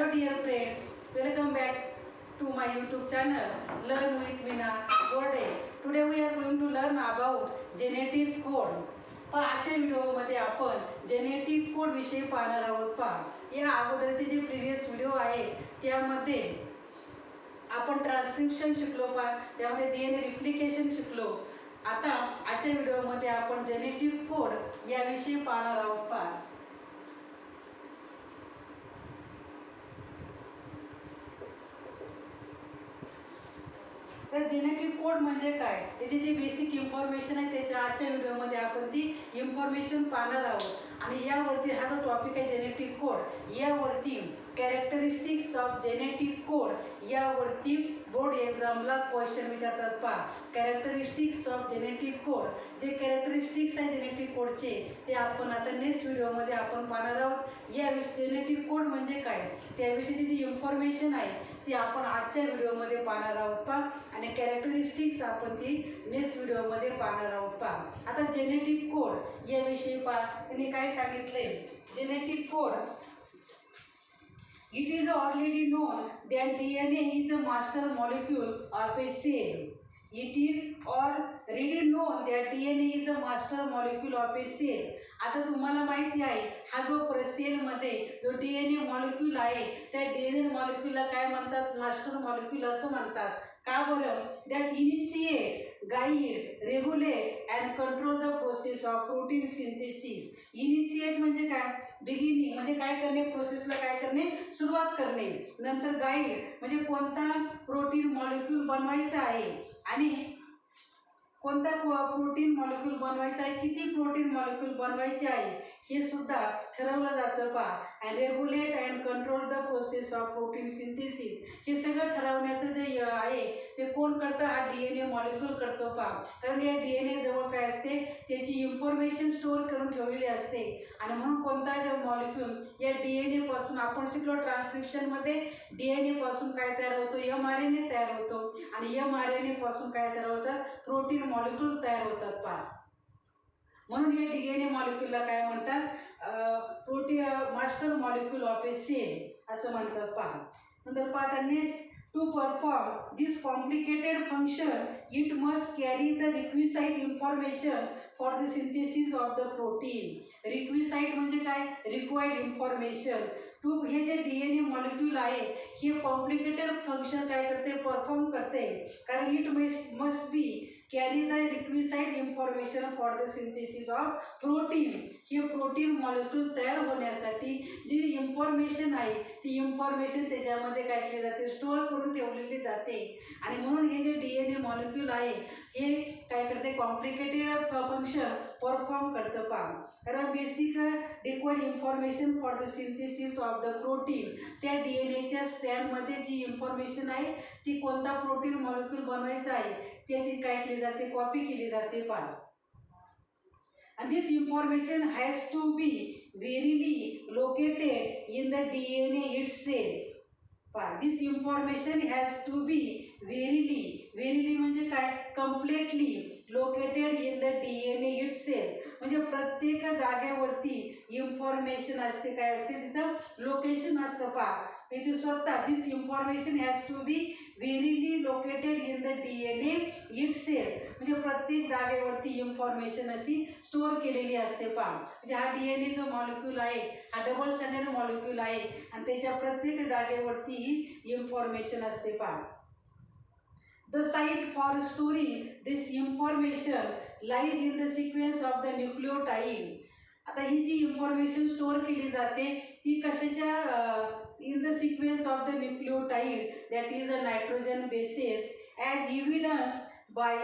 Hello dear friends, welcome back to my YouTube channel Learn with Meena Borde. Today we are going to learn about genetic code. आजच्या व्हिडिओमध्ये आपण genetic code विषयी पाहणार आहोत. या अगोदरचे जे प्रीवियस व्हिडिओ आहे त्यामध्ये आपण ट्रान्सक्रिप्शन शिकलो. त्यामध्ये DNA रिप्लिकेशन शिकलो. आता आजच्या व्हिडिओमध्ये आपण जेनेटिक कोड याविषयी पाहणार आहोत. तर जेनेटिक कोड म्हणजे काय, त्याची जी बेसिक इन्फॉर्मेशन आहे त्याच्या आजच्या व्हिडिओमध्ये आपण ती इन्फॉर्मेशन पाहणार आहोत. आणि यावरती हा जो टॉपिक आहे जेनेटिक कोड, यावरती कॅरेक्टरिस्टिक्स ऑफ जेनेटिक कोड यावरती बोर्ड एक्झामला क्वेश्चन विचारतात. कॅरेक्टरिस्टिक्स ऑफ जेनेटिक कोड, जे कॅरेक्टरिस्टिक्स आहे जेनेटिक कोडचे ते आपण आता नेक्स्ट व्हिडिओमध्ये आपण पाहणार आहोत. याविषयी जेनेटिक कोड म्हणजे काय त्याविषयीची जी इन्फॉर्मेशन आहे ती आपण आजच्या व्हिडिओमध्ये पाहणार आहोत. आणि कॅरेक्टरिस्टिक्स आपण ती नेक्स्ट व्हिडिओमध्ये पाहणार आहोत. आता जेनेटिक कोड याविषयी त्यांनी काय सांगितले. Genetic code, it is already known that DNA is a master molecule of a cell. It is already known that DNA is a master molecule of a cell. आता तुम्हाला माहिती आहे हा जो सेलमध्ये जो DNA मॉलिक्यूल आहे त्या DNA मॉलिक्यूलला काय म्हणतात, मास्टर मॉलिक्यूल असं म्हणतात. का बरं? That initiate, guide, regulate and control the process of protein synthesis. Initiate म्हणजे काय, बिगिनिंग म्हणजे काय करणे, प्रोसेसला काय करणे, सुरुवात करणे. नंतर गाईड म्हणजे कोणता प्रोटीन मॉलिक्यूल बनवायचा आहे आणि कोणता प्रोटीन मॉलिक्यूल बनवायचा आहे, किती प्रोटीन मॉलिक्यूल बनवायचे आहे हे सुद्धा ठरवलं जातं. And regulate and control the process of protein synthesis, हे सगळं ठरवण्याचं जे आहे ते कोण करतं, हा DNA मॉलिक्यूल करतो. कारण या DNA जवळ काय असते, त्याची इन्फॉर्मेशन स्टोअर करून ठेवलेली असते. आणि म्हणून कोणता मॉलिक्यूल या DNA पासून आपण शिकलो ट्रान्सक्रिप्शनमध्ये, DNA पासून काय तयार होतो, mRNA तयार होतो. आणि mRNA पासून काय तयार होतात, प्रोटीन मॉलिक्यूल तयार होतात. म्हणून हे DNA मॉलिक्यूलला काय म्हणतात, protein master molecule of a cell असं म्हणतात. नंतर next, to perform this complicated function it must carry the requisite information for the synthesis of the protein. Requisite म्हणजे काय, रिक्वायर्ड इन्फॉर्मेशन. हे जे DNA मॉलिक्यूल आहे हे कॉम्प्लिकेटेड फंक्शन काय करते, परफॉर्म करते. कारण it must be carry the requisite information for the synthesis of protein. हे प्रोटीन मॉलिक्यूल तयार होण्यासाठी जी इन्फॉर्मेशन आहे ती इन्फॉर्मेशन त्याच्यामध्ये काय केली जाते, स्टोअर करून ठेवलेली जाते. आणि म्हणून हे जे DNA मॉलिक्यूल आहे हे काय करते, कॉम्प्लिकेटेड फंक्शन परफॉर्म करतं. कारण basic required information for the synthesis of the protein, त्या DNAच्या स्ट्रँडमध्ये जी इन्फॉर्मेशन आहे ती कोणता प्रोटीन मॉलिक्यूल बनवायचा आहे त्याची काय केली जाते, कॉपी केली जाते. And this information has to be verily located in the DNA itself. This information has to be verily म्हणजे काय, completely located in the DNA itself. म्हणजे प्रत्येक जागेवरती इन्फॉर्मेशन असते, काय असते, तिचं लोकेशन असतं. इथे स्वतः this information has to be verily located in the DNA itself. म्हणजे प्रत्येक जागेवरती इन्फॉर्मेशन अशी स्टोअर केलेली असते. म्हणजे हा DNA जो मॉलिक्यूल आहे हा डबल स्टँडर्ड मॉलिक्यूल आहे आणि त्याच्या प्रत्येक जागेवरती ही इन्फॉर्मेशन असते. The site for storing this information lies in the sequence of the nucleotide. आता ही जी इन्फॉर्मेशन स्टोअर केली जाते ती कशाच्या, in the sequence of the nucleotide, that is a nitrogen bases, as evidenced by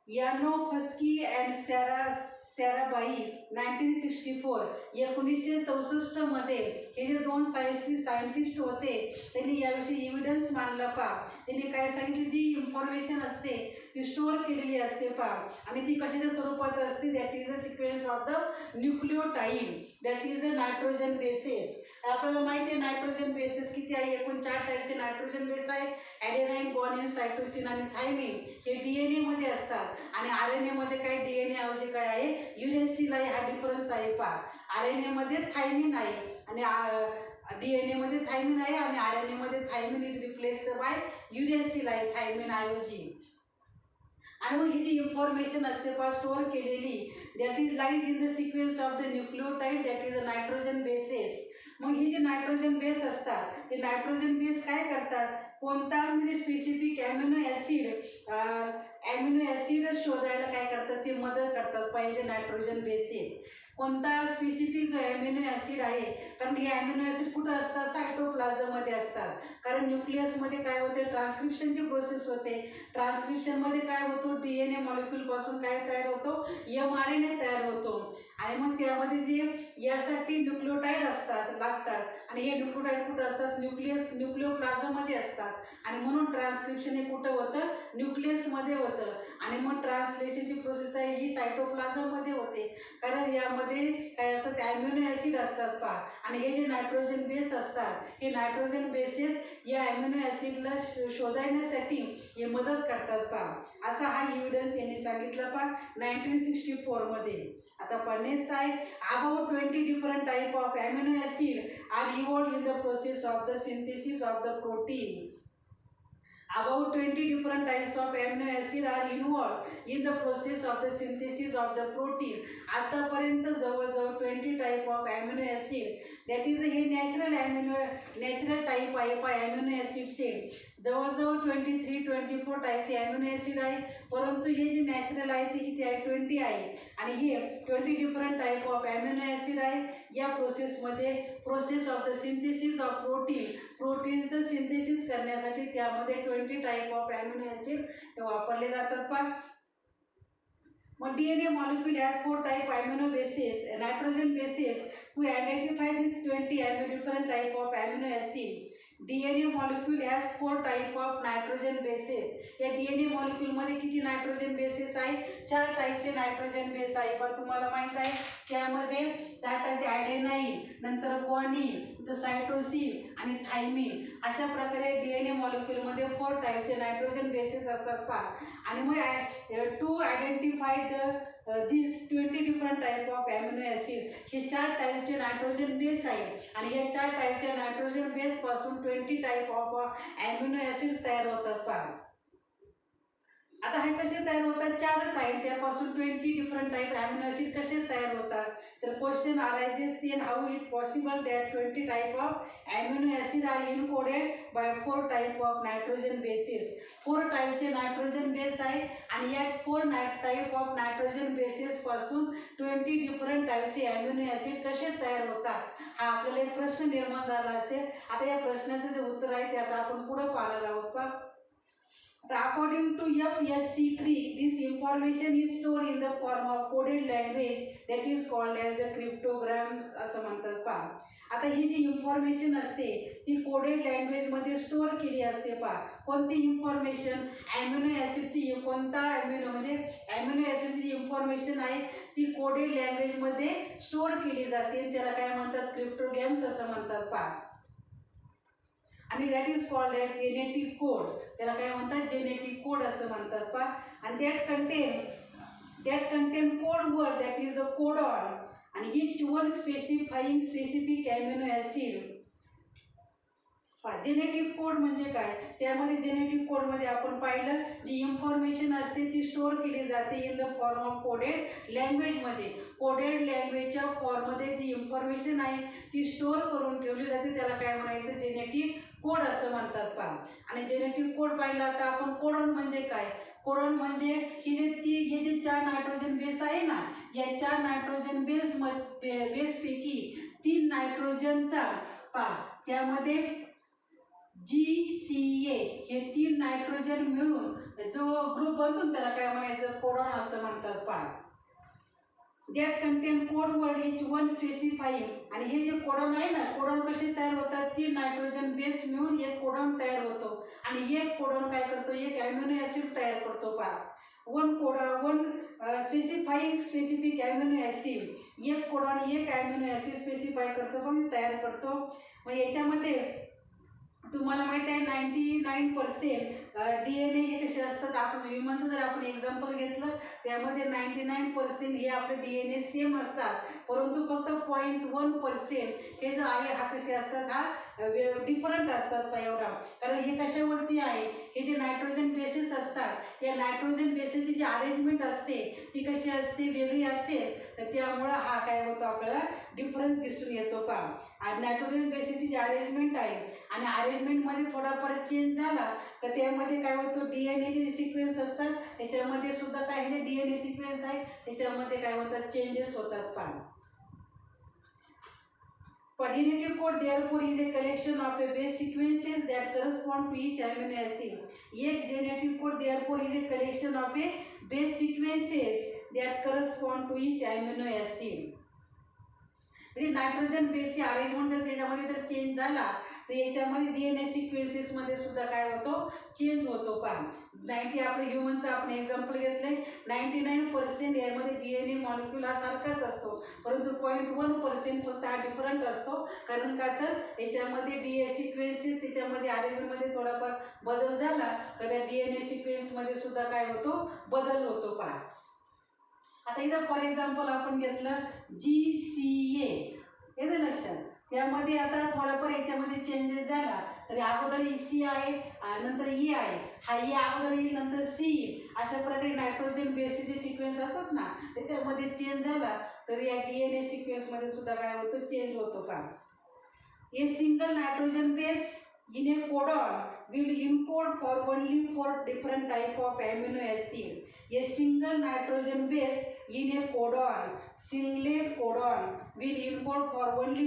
Yanofsky and Sarabhai 1964. 1964 मध्ये हे जे दोन scientist होते त्यांनी याविषयी एव्हिडन्स मांडला. त्यांनी काय सांगितले, जी इन्फॉर्मेशन असते ती स्टोअर केलेली असते. आणि ती कशाच्या स्वरूपात असते, that is a sequence of the nucleotide, that is a nitrogen bases. आपल्याला माहिती आहे नायट्रोजन बेसेस किती आहे, एकूण 4 टाईपचे नायट्रोजन बेस आहेत. ॲडेनाईन, ग्वानिन, सायटोसिन आणि थायमिन हे DNA मध्ये असतात. आणि RNA मध्ये काय, DNA ऐवजी काय आहे, युरेसिल आहे. हा डिफरन्स आहे. RNA मध्ये थायमिन आहे आणि DNA मध्ये थायमिन आहे आणि RNA मध्ये थायमिन इज रिप्लेस्ड बाय युरेसिल आहे थायमिन ऐवजी. आणि मग ही जी इन्फॉर्मेशन असते पहा स्टोअर केलेली that is lies in the sequence of the nucleotide that is a nitrogen bases. मग ही जी नायट्रोजन बेस असतात ते नायट्रोजन बेस काय करतात, कोणता म्हणजे स्पेसिफिक ॲमिनो ॲसिड शोधायला काय करतात ते मदत करतात पहिले नायट्रोजन बेसेस. कोणता स्पेसिफिक जो ॲमिनो ॲसिड आहे, कारण हे ॲमिनो ॲसिड कुठं असतात, सायटोप्लाझममध्ये असतात. कारण न्यूक्लियसमध्ये काय होते, ट्रान्सक्रिप्शनची प्रोसेस होते. ट्रान्सक्रिप्शनमध्ये काय होतो, DNA मॉलिक्यूलपासून काय तयार होतो, mRNA तयार होतो. आणि मग त्यामध्ये जे यासाठी न्यूक्लियोटाईड असतात लागतात आणि हे न्यूक्लियोटाईड कुठं असतात, न्यूक्लियोप्लाझममध्ये असतात. आणि म्हणून ट्रान्सक्रिप्शन हे कुठं होतं, न्यूक्लियसमध्ये होतं. आणि मग ट्रान्सलेशनची प्रोसेस आहे ही सायटोप्लाझममध्ये होते. कारण यामध्ये काय असतं, ॲमिनो ॲसिड असतात पहा. आणि हे जे नायट्रोजन बेस असतात हे नायट्रोजन बेसेस या ॲमिनो ॲसिडला शोधण्यासाठी हे मदत करतात पहा. असा हा एव्हिडन्स यांनी सांगितला पहा 1964 मध्ये. आता पण नेक्स्ट आहे, about 20 different type of amino acid are evolved in the process of the synthesis of the protein. About 20 different types of amino acid are involved in the process of the synthesis of the protein. आतापर्यंत जवळजवळ 20 type of amino acid that is हे natural type आहे पहा amino ॲसिडचे. जवळजवळ 23-24 टाईपचे amino acid आहे. परंतु हे जे नॅचरल आहे ते किती आहे, 20 आहे. आणि हे 20 different type of amino acid आहे. या प्रोसेसमध्ये process of the synthesis of प्रोटीनचं सिंथेसिस करण्यासाठी त्यामध्ये 20 टाईप ऑफ ॲमिनो ॲसिड वापरले जातात पहा. मग DNA molecule has 4 type amino bases, nitrogen bases to identify this 20 different type of amino acid. DNA molecule has 4 type of nitrogen bases. या DNA molecule मध्ये किती नायट्रोजन बेसेस आहे, 4 टाईपचे nitrogen base आहे पण तुम्हाला माहित आहे. त्यामध्ये 4 टाईपचे ॲडेनाईन, नंतर ग्वानिन, नंतर सायटोसिन आणि थायमिन. अशा प्रकारे DNA molecule मध्ये 4 टाईपचे नायट्रोजन बेसेस असतात पहा. आणि मग to identify this 20 different type of amino acid हे 4 टाईपचे नायट्रोजन बेस आहे. आणि या 4 टाईपच्या नायट्रोजन बेसपासून 20 टाईप ऑफ ॲमिनो ॲसिड तयार होतात पहा. आता हे कसे तयार होतात, 4च आहेत त्यापासून 20 डिफरंट टाईप ॲमिनो ॲसिड कसे तयार होतात. तर question arises then how it possible that 20 type of amino acid are encoded by 4 type of nitrogen bases. 4 टाईपचे नायट्रोजन बेस आहे आणि या 4 टाईप ऑफ नायट्रोजन बेसेस पासून 20 डिफरंट टाईपचे ॲमिनो ॲसिड कसे तयार होतात, हा आपल्याला एक प्रश्न निर्माण झाला असेल. आता या प्रश्नाचं जे उत्तर आहे ते आता आपण पुढे पाहणार आहोत पहा. According to FSC3, this information is stored in the form of coded language that is called as a cryptogram असं म्हणतात पहा. आता ही जी इन्फॉर्मेशन असते ती कोडेड लँग्वेजमध्ये स्टोअर केली असते पहा. कोणती इन्फॉर्मेशन, ॲमिनो ॲसिडची, कोणता ॲमिनो म्हणजे ॲमिनो ॲसिडची जी इन्फॉर्मेशन आहे ती कोडेड लँग्वेजमध्ये स्टोअर केली जाते. त्याला काय म्हणतात, क्रिप्टोग्राम्स असं म्हणतात पहा. आणि that is called as genetic code. त्याला काय म्हणतात, जेनेटिक कोड असं म्हणतात पहा. आणि that contain code word that is a codon आणि each one specific amino acid. Genetic code म्हणजे काय, त्यामध्ये जेनेटिक कोडमध्ये आपण पाहिलं जी इन्फॉर्मेशन असते ती स्टोअर केली जाते in the form of coded लँग्वेजमध्ये. कोडेड लँग्वेजच्या फॉर्ममध्ये जी इन्फॉर्मेशन आहे ती स्टोअर करून ठेवली जाते. त्याला काय म्हणायचं, जेनेटिक कोड असं म्हणतात पहा. आणि जेनेटिक कोड पाहिला तर आपण कोडॉन म्हणजे काय, कोडॉन म्हणजे हे जे 4 नायट्रोजन बेस आहे ना, या 4 नायट्रोजन बेसपैकी 3 नायट्रोजनचा पहा त्यामध्ये GCA हे 3 नायट्रोजन मिळून जो ग्रुप बनतो त्याला काय म्हणायचं, कोडॉन असं म्हणतात पहा. That contain code word each one specifying. आणि हे जे कोडॉन आहे ना, कोडॉन कसे तयार होतात, 3 नायट्रोजन बेस मिळून एक कोडॉन तयार होतो. आणि एक कोडॉन काय करतो, एक ॲमिनो ॲसिड तयार करतो पहा. वन स्पेसिफिक ॲमिनो ॲसिड, एक कोडॉन एक ॲमिनो ॲसिड स्पेसिफाय करतो पण तयार करतो. मग याच्यामध्ये तुम्हाला माहिती आहे 99% DNA हे कसे असतात, आपण ह्युमनचं जर आपण एक्झाम्पल घेतलं त्यामध्ये 99% हे आपले DNA सेम असतात. परंतु फक्त 0.1% हे जो आहे हा कसे असतात, हा डिफरंट असतात पहा एवढा, कारण हे कशावरती आहे, हे जे नायट्रोजन बेसेस असतात या नायट्रोजन बेसेसची जी अरेंजमेंट असते ती कशी असते, वेगळी असते. तर त्यामुळं हा काय होतो आपल्याला डिफरन्स दिसून येतो पहा. आणि नायट्रोजन बेसेसची जी अरेंजमेंट आहे आणि अरेंजमेंटमध्ये थोडाफार चेंज झाला तर त्यामध्ये काय होतं, DNA जे सिक्वेन्स असतात त्याच्यामध्ये सुद्धा काय, हे DNA सिक्वेन्स आहे त्याच्यामध्ये काय होतात, चेंजेस होतात पहा. But genetic code therefore is a collection of a base sequences that correspond to each amino acid. एक genetic code therefore is a collection of a base sequences that correspond to each amino acid. म्हणजे nitrogen बेसची arrangement जर त्याच्यामध्ये जर change झाला तर याच्यामध्ये DNA सिक्वेन्सेसमध्ये सुद्धा काय होतो, चेंज होतो पहा. 90 आपलं ह्युमनचं आपण एक्झाम्पल घेतलंय, 99% यामध्ये DNA मॉलिक्यूल हा सारखाच असतो, परंतु 0.1% फक्त हा डिफरंट असतो. कारण का तर याच्यामध्ये DNA सिक्वेन्सेस त्याच्यामध्ये अरेंजमेंटमध्ये थोडाफार बदल झाला तर त्या DNA सिक्वेन्समध्ये सुद्धा काय होतो, बदल होतो पहा. आता इथं फॉर एक्झाम्पल आपण घेतलं GCA, येतं लक्षात, त्यामध्ये आता थोडाफार याच्यामध्ये चेंजेस झाला तरी अगोदर EC आहे नंतर E आहे, हा E अगोदर येईल नंतर C येईल, अशा प्रकारे नायट्रोजन बेसचे जे सिक्वेन्स असतात ना त्याच्यामध्ये चेंज झाला तर या DNA सिक्वेन्समध्ये सुद्धा काय होतं, चेंज होतो का. A single nitrogen base in a codon will encode for only 4 different type of amino acid. A single nitrogen base in a codon, singlet codon, will encode for only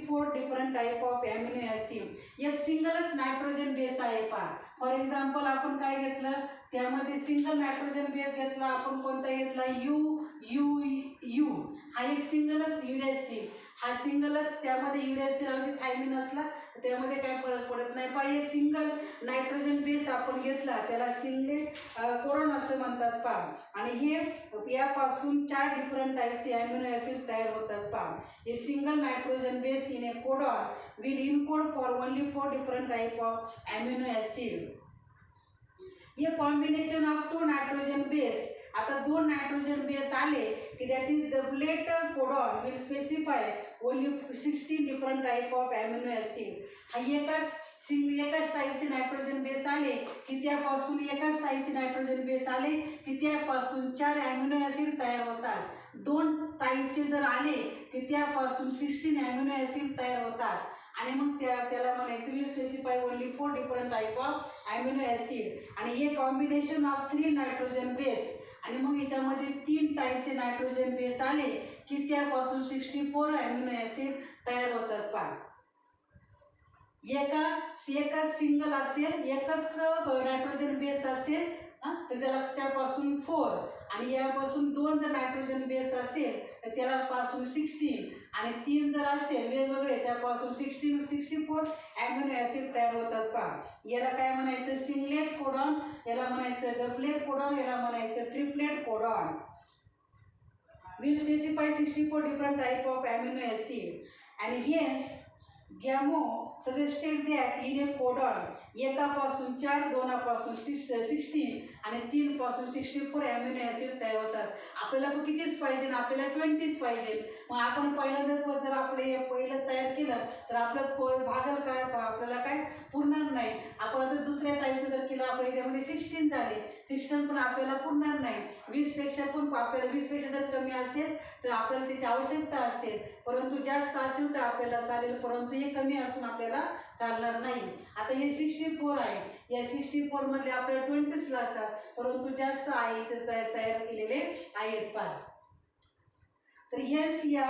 4 different type of amino acid. एक सिंगलच nitrogen base आहे पहा. For example आपण काय घेतलं, त्यामध्ये single nitrogen base घेतला आपण, कोणता घेतला, U हा एक सिंगलच युरॅसिल, हा सिंगलच, त्यामध्ये युरॅसिल आणि थायमिन असला त्यामध्ये काय फरक पडत नाही. पाहिजे सिंगल नायट्रोजन बेस आपण घेतला त्याला सिंगलेट कोडॉन असं म्हणतात पहा. आणि हे यापासून 4 डिफरंट टाईपचे अॅमिनो ॲसिड तयार होतात पहा. हे single nitrogen base in a codon will encode for only 4 different type of amino acid. हे कॉम्बिनेशन ऑफ 2 नायट्रोजन बेस, आता 2 नायट्रोजन बेस आले की that is doublet codon will specify only 16 different type of amino acid. हा एकाच टाईपचे nitrogen base आले की त्यापासून एकाच टाईपचे नायट्रोजन बेस आले की त्यापासून 4 अॅमिनो ॲसिड तयार होतात. 2 टाईपचे जर आले की त्यापासून 16 अॅमिनो ॲसिड तयार होतात. आणि मग त्याला म्हणायचं will specify only 4 different type of amino acid. आणि हे कॉम्बिनेशन ऑफ 3 नायट्रोजन बेस, आणि मग याच्यामध्ये 3 टाईपचे नायट्रोजन बेस आले की त्यापासून 64 अॅमिनो ॲसिड तयार होतात पहा. एकच सिंगल असेल, एकच नायट्रोजन बेस असेल तर त्याला त्यापासून 4, आणि यापासून 2 जर नायट्रोजन बेस असेल तर त्याला पासून 16, आणि 3 जर असेल वेगवेगळे त्यापासून 64 अॅमिनो ॲसिड तयार होतात पहा. याला काय म्हणायचं, सिंगलेट कोडॉन, याला म्हणायचं डबलेट कोडॉन, याला म्हणायचं triplet codon. Will specify 64 different type of amino acid. आणि hence Gamow suggested that in a codon एकापासून 4, 2पासून 16 आणि 3पासून 64 अॅमिनो ॲसिड तयार होतात. आपल्याला पण कितीच पाहिजे ना, आपल्याला 20च पाहिजे. मग आपण पहिल्यांदा जर आपलं हे पहिलं तयार केलं तर आपलं भागल काय, आपल्याला काय पुरणार नाही. आपण आता दुसऱ्या टाईपचं जर केलं आपल्या याच्यामध्ये 16 झाले, 16 पण आपल्याला पुरणार नाही. 20पेक्षा पण आपल्याला 20पेक्षा जर कमी असेल तर आपल्याला त्याची आवश्यकता असते, परंतु जास्त असेल तर आपल्याला चालेल, परंतु हे कमी असून आपल्याला चालणार नाही. आता हे 64 आहे, या 64 मधले आपल्याला 20च लागतात, परंतु जास्त आहे इथे तयार केलेले आहेत पहा. तर हेच या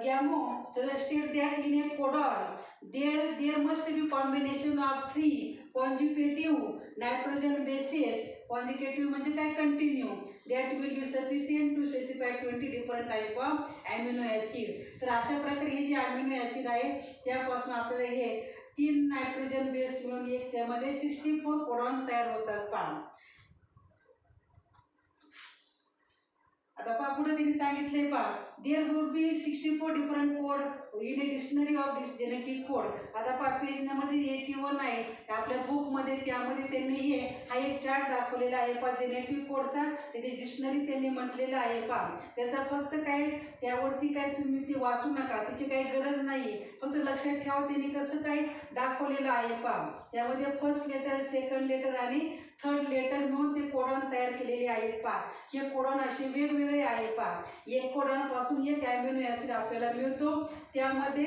Gamow suggested that in a codon there must be combination of 3 consecutive nitrogen bases. Consecutive म्हणजे काय, continue, that will be sufficient to specify 20 different type of amino acid. तर अशा प्रकारे हे जे अॅमिनो ॲसिड आहे त्यापासून आपल्याला हे 3 नायट्रोजन बेस मिळून एक त्यामध्ये 64 कोडॉन तयार होतात पहा. आता पहा पुढे त्यांनी सांगितलंय पहा there would be 64 different code in a dictionary of genetic code. आता पहा पेज नंबर 81 आहे आपल्या बुकमध्ये, त्यामध्ये त्यांनी हा एक चार्ट दाखवलेला आहे पहा जेनेटिक कोडचा, त्याची डिक्शनरी त्यांनी म्हटलेलं आहे पहा. त्याचा फक्त काय त्यावरती काय तुम्ही ते वाचू नका, त्याची काही गरज नाही, फक्त लक्षात ठेवा त्यांनी कसं काय दाखवलेलं आहे पहा. त्यामध्ये फर्स्ट लेटर, सेकंड लेटर आणि थर्ड लेटर मिळून ते कोडॉन तयार केलेले आहेत पहा. हे कोडॉन असे वेगवेगळे आहे पहा. एक कोडॉनपासून एक ॲमिनो ॲसिड आपल्याला मिळतो. त्यामध्ये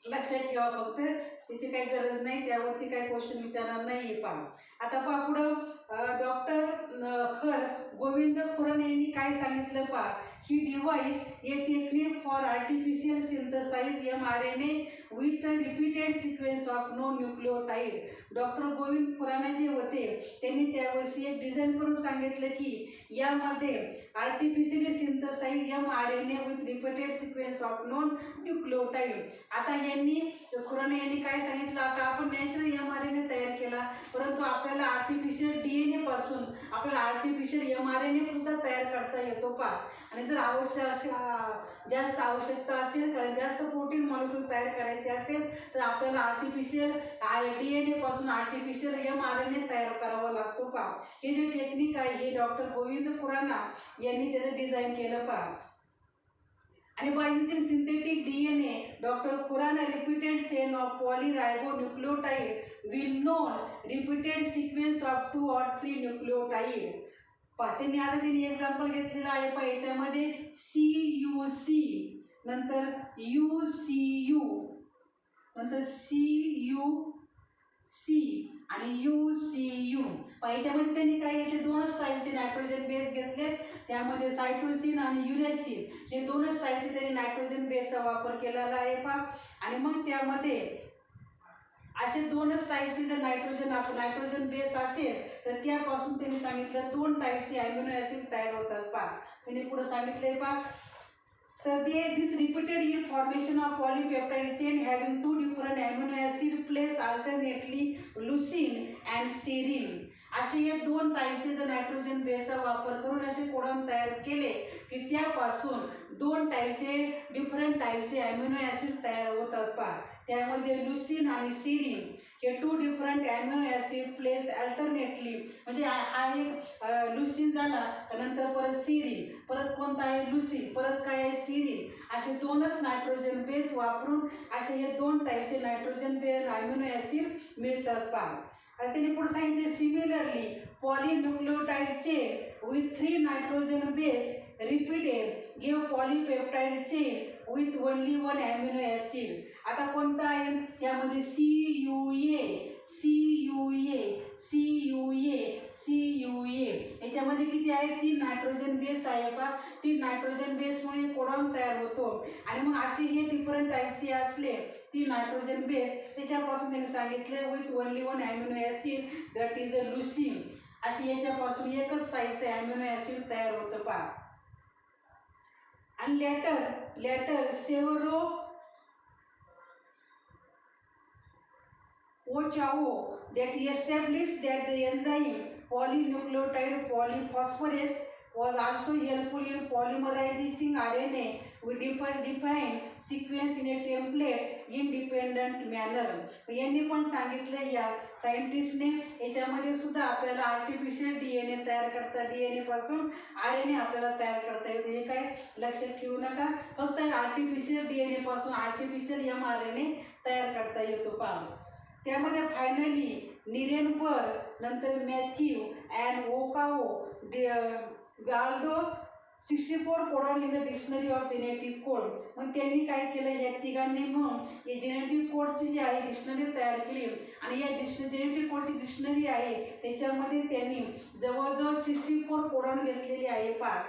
लक्षात ठेवा, फक्त त्याची काही गरज नाही, त्यावरती काही क्वेश्चन विचारणार नाही पहा. आता पहा पुढं डॉक्टर हर गोविंद खुराना यांनी काय सांगितलं पहा. He devised a technique for artificial synthesize mRNA with repeated sequence of no nucleotide. Doctor Govind Khurana जे होते त्यांनी त्यावर्षी एक डिझाईन करून सांगितलं की यामध्ये artificially synthesize mRNA with repeated sequence of non nucleotide. आता खुराना यांनी काय सांगितलं, आता आपण नॅचरल mRNA तयार केला, परंतु आपल्याला आर्टिफिशियल DNA पासून आपल्याला आर्टिफिशियल mRNA सुद्धा तयार करता येतो पहा. आणि जर जास्त आवश्यकता असेल, कारण जास्त प्रोटीन मॉलिक्यूल तयार करायचे असेल तर आपल्याला आर्टिफिशियल DNA पासून आर्टिफिशियल mRNA तयार करावा लागतो पहा. हे जे टेक्निक आहे हे डॉक्टर गोविंद खुराना यांनी त्याचं डिझाईन केलं पहा. आणि by using synthetic DNA doctor Khurana repeated chain of polyribonucleotide will known repeated sequence of 2 or 3 nucleotide पहा. त्यांनी एक्झाम्पल घेतलेलं आहे पहा. याच्यामध्ये CUC, नंतर UCU, नंतर CUC आणि UCU पहा. याच्यामध्ये त्यांनी काय घेतले, दोनच टाईपचे नायट्रोजन बेस घेतले, त्यामध्ये सायटोसिन आणि युरेसिन हे दोनच टाईपचे त्यांनी नायट्रोजन बेसचा वापर केलेला आहे पहा. आणि मग त्यामध्ये असे दोनच टाईपचे जर नायट्रोजन बेस असेल तर त्यापासून त्यांनी सांगितलं 2 टाईपचे ॲमिनो ॲसिड तयार होतात पहा. त्यांनी पुढे सांगितलंय पहा. तर this repeated in formation of polypeptide chain having 2 different amino acid place alternately leucine and serine. असे हे 2 टाईपचे जर नायट्रोजन बेसचा वापर करून असे कोडॉन तयार केले की त्यापासून 2 टाईपचे डिफरंट टाईपचे ॲमिनो ॲसिड तयार होतात पहा. त्यामध्ये लुसीन आणि सेरीन हे 2 different amino acid place alternately, म्हणजे हा एक लुसीन झाला, नंतर परत सेरीन, परत कोणता आहे लुसीन, परत काय आहे सेरीन, असे 2च नायट्रोजन बेस वापरून असे हे 2 टाईपचे नायट्रोजन बेस ॲमिनो ॲसिड मिळतात पहा. आता त्यांनी पुढे सांगितले similarly polynucleotide chain with 3 nitrogen base repeated give polypeptide chain with only 1 amino acid. आता कोणता आहे यामध्ये CUA, CUA, CUA, CUA, याच्यामध्ये किती आहे 3 नायट्रोजन बेस आहे पहा. 3 नायट्रोजन बेसमुळे कोडॉन तयार होतो. आणि मग असे हे डिफरंट टाईपचे असले 3 नायट्रोजन बेस त्याच्यापासून त्यांनी सांगितलं with only 1 amino acid that is a leucine. असे याच्यापासून एकच टाईपचं ॲमिनो ॲसिड तयार होतं पहा. आणि letter सेव्हरो Ochoa that established that the enzyme polynucleotide polyphosphorase was also helpful in polymerizing RNA with defined sequence in a template independent manner. यांनी पण सांगितलं या सायंटिस्टने याच्यामध्ये सुद्धा आपल्याला आर्टिफिशियल DNA तयार करता, DNA पासून RNA आपल्याला तयार करता येते. हे काय लक्षात ठेवू नका, फक्त आर्टिफिशियल DNA पासून आर्टिफिशियल mRNA तयार करता येतो पहा. त्यामध्ये फायनली निरेनबर, नंतर Matthew and Ochoa although 64 codon in the dictionary of genetic code. मग त्यांनी काय केलं, या तिघांनी म्हणून हे जेनेटिक कोडची जी आहे डिक्शनरी तयार केली. आणि या जेनेटिक कोडची डिक्शनरी आहे त्याच्यामध्ये त्यांनी जवळजवळ 64 कोडॉन घेतलेले आहे पहा.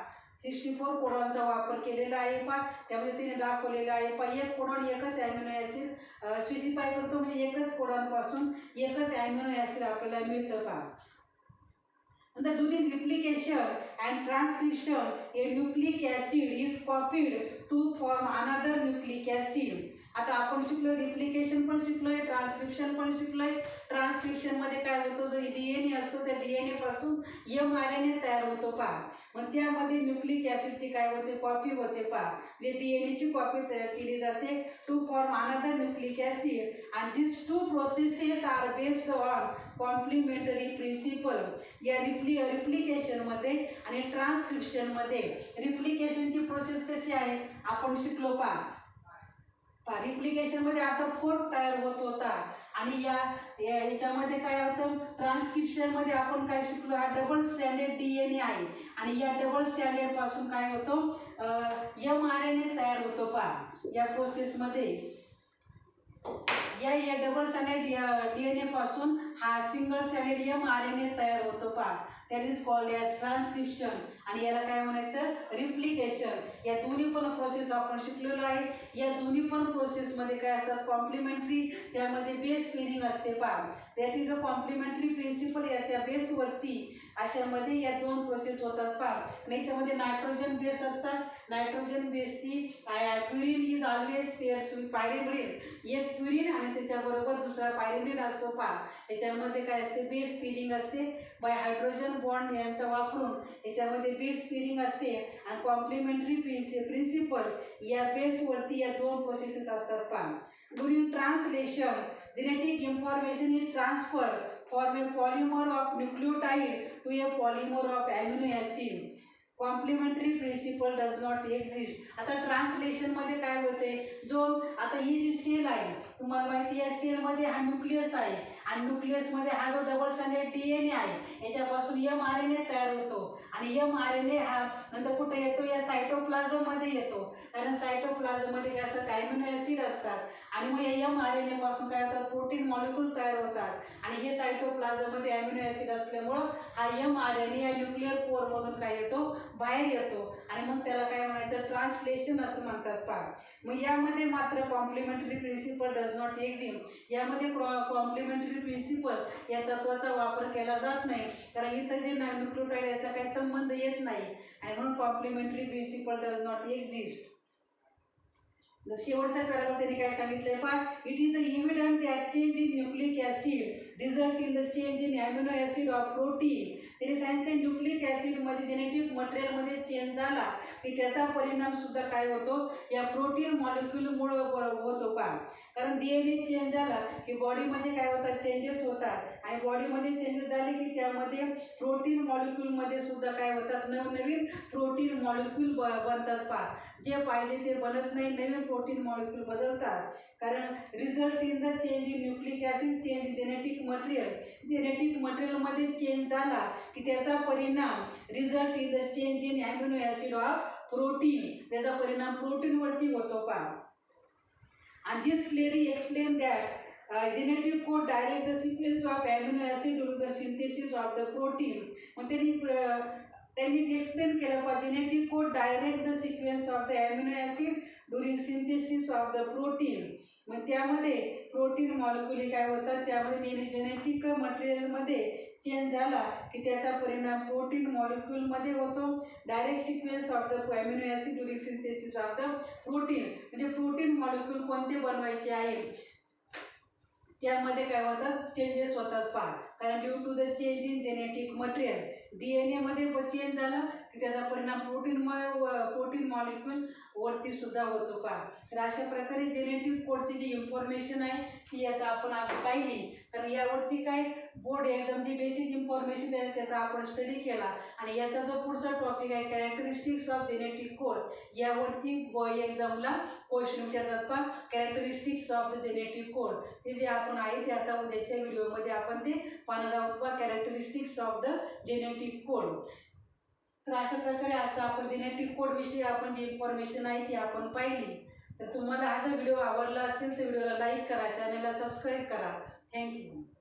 64 कोडॉनचा वापर केलेला आहे पहा. त्यामध्ये तिने दाखवलेलं आहे पहा. एक कोडॉन एकच ॲमिनो ॲसिड स्पेसिफाय करतो, म्हणजे एकच कोडॉनपासून एकच ॲमिनो ॲसिड आपल्याला मिळतं पहा. नंतर during replication and transcription a nucleic acid is copied to form another nucleic acid. आता आपण शिकलो रिप्लिकेशन पण शिकलोय, ट्रान्सक्रिप्शन पण शिकलोय. ट्रान्सक्रिप्शनमध्ये काय होतो, जो DNA असतो त्या DNA पासून mRNA तयार होतो पहा. मग त्यामध्ये न्यूक्लिक ॲसिडची काय होते, कॉपी होते पहा. जे DNAची कॉपी तयार केली जाते to form another nucleic acid and this two processes are based on complementary principle. या रिप्लिकेशनमध्ये आणि ट्रान्सक्रिप्शनमध्ये रिप्लिकेशनची प्रोसेस कशी आहे आपण शिकलो पहा. रिप्लिकेशनमध्ये असा फोर्क तयार होत होता आणि याच्यामध्ये काय होतं, ट्रान्सक्रिप्शनमध्ये आपण काय शिकलो, हा डबल स्टँडर्ड DNA आहे आणि या डबल स्टँडर्ड पासून काय होतो, mRNA तयार होतो पहा. या प्रोसेसमध्ये या डबल स्टँडर्ड DNA पासून हा सिंगल स्टँडर्ड mRNA तयार होतो पहा. That is called as transcription आणि याला काय म्हणायचं, रिप्लिकेशन. या दोन्ही पण प्रोसेस आपण शिकलेलो आहे. या दोन्ही पण प्रोसेसमध्ये काय असतात, कॉम्प्लिमेंटरी, त्यामध्ये बेस पेअरिंग असते पहा. That is a complementary principle. याच्या बेसवरती अशामध्ये या दोन प्रोसेस होतात पहा. आणि त्यामध्ये नायट्रोजन बेस असतात. नायट्रोजन बेसची purine is always pairs with pyrimidine. एक प्युरिन आणि त्याच्याबरोबर दुसरा पायरिमिड असतो पहा. याच्यामध्ये काय असते, बेस पेअरिंग असते. बाय हायड्रोजन बॉन्ड यांचा वापरून याच्यामध्ये बेस पेअरिंग असते आणि कॉम्प्लिमेंटरी प्रिन्सिपल या बेसवरती या दोन प्रोसेसेस असतात पहा. During translation genetic information is transfer from a polymer of nucleotide to a polymer of amino acid. Complementary principle does not exist. आता ट्रान्सलेशनमध्ये काय होते, जो आता ही जी सेल आहे तुम्हाला माहिती आहे, सेलमध्ये हा न्यूक्लियस आहे आणि न्यूक्लियसमध्ये हा जो डबल स्टँडर्ड DNA आहे याच्यापासून mRNA तयार होतो आणि mRNA हा नंतर कुठे येतो, या सायटोप्लाझममध्ये येतो. कारण सायटोप्लाझममध्ये काय असतात, ॲमिनो ॲसिड असतात आणि मग या mRNA पासून काय होतात, प्रोटीन मॉलिक्यूल तयार होतात आणि हे सायटोप्लाझममध्ये ॲमिनो ॲसिड असल्यामुळं हा mRNA या न्यूक्लिअर कोअरमधून काय येतो, बाहेर येतो आणि मग त्याला काय म्हणायचं, ट्रान्सलेशन असं म्हणतात पहा. मग यामध्ये मात्र complementary principle does not exist. यामध्ये कॉम्प्लिमेंटरी प्रिन्सिपल या तत्वाचा वापर केला जात नाही, कारण इथं जे न्यूक्लियोटाइड याचा काही संबंध येत नाही आणि म्हणून complementary principle does not exist. शेवटचा पॅराग्राफ त्यांनी काय सांगितलंय पहा, it is evident that change in nucleic acid result in the change in amino acid of protein. त्यांनी सांगितले न्यूक्लिक ॲसिडमध्ये जेनेटिक मटेरियलमध्ये चेंज झाला की त्याचा परिणाम सुद्धा काय होतो, या प्रोटीन मॉलिक्यूलमुळे होतो पहा. कारण DNA चेंज झाला की बॉडीमध्ये काय होतात, चेंजेस होतात आणि बॉडीमध्ये चेंजेस झाले की त्यामध्ये प्रोटीन मॉलिक्यूलमध्ये सुद्धा काय होतात, नवनवीन प्रोटीन मॉलिक्यूल बनतात पहा. जे पाहिजे ते बनत नाही, नवीन प्रोटीन मॉलिक्यूल बदलतात. कारण result in the change in nucleic acid change genetic material. Genetic मटेरियलमध्ये चेंज झाला की त्याचा परिणाम result in the change in amino acid of protein, त्याचा परिणाम प्रोटीनवरती होतो पहा. And this clearly explain that genetic code direct the sequence of amino acid during the synthesis of the protein. मग त्यांनी एक्सप्लेन केलं पहा, genetic code direct the sequence of the amino acid during synthesis of the protein. मग त्यामध्ये protein molecule काय होतात, त्यामध्ये genetic मटेरियलमध्ये चेंज झाला की त्याचा परिणाम प्रोटीन मॉलिक्यूलमध्ये होतो. Direct sequence of the amino acid during synthesis of the protein, म्हणजे प्रोटीन मॉलिक्यूल कोणते बनवायचे आहे त्यामध्ये काय होतात, चेंजेस होतात पहा. कारण due to the change in genetic material DNA मध्ये चेंज झाला की त्याचा परिणाम प्रोटीन मॉलिक्यूल वरती सुद्धा होतो पहा. तर अशा प्रकारे जेनेटिक कोडची जी इन्फॉर्मेशन आहे ती याचा आपण आज पाहिली. कारण यावरती काय बोर्ड एकदम जी बेसिक इन्फॉर्मेशन आहे त्याचा आपण स्टडी केला आणि याचा जो पुढचा टॉपिक आहे कॅरेक्टरिस्टिक्स ऑफ जेनेटिक कोड, यावरती एक्झामला क्वेश्चन विचारतात पहा. Characteristics of the genetic code ते जे आपण आहे ते आता उद्याच्या व्हिडिओमध्ये आपण ते पाहणार आहोत पहा, characteristics of the genetic code. तर अशा प्रकारे आजचा आपण जेनेटिक कोड विषयी आपण जी इन्फॉर्मेशन आहे ती आपण पाहिली. तर तुम्हाला हा जर व्हिडिओ आवडला असेल तर व्हिडिओला लाईक करा, चॅनलला सबस्क्राईब करा. थँक्यू.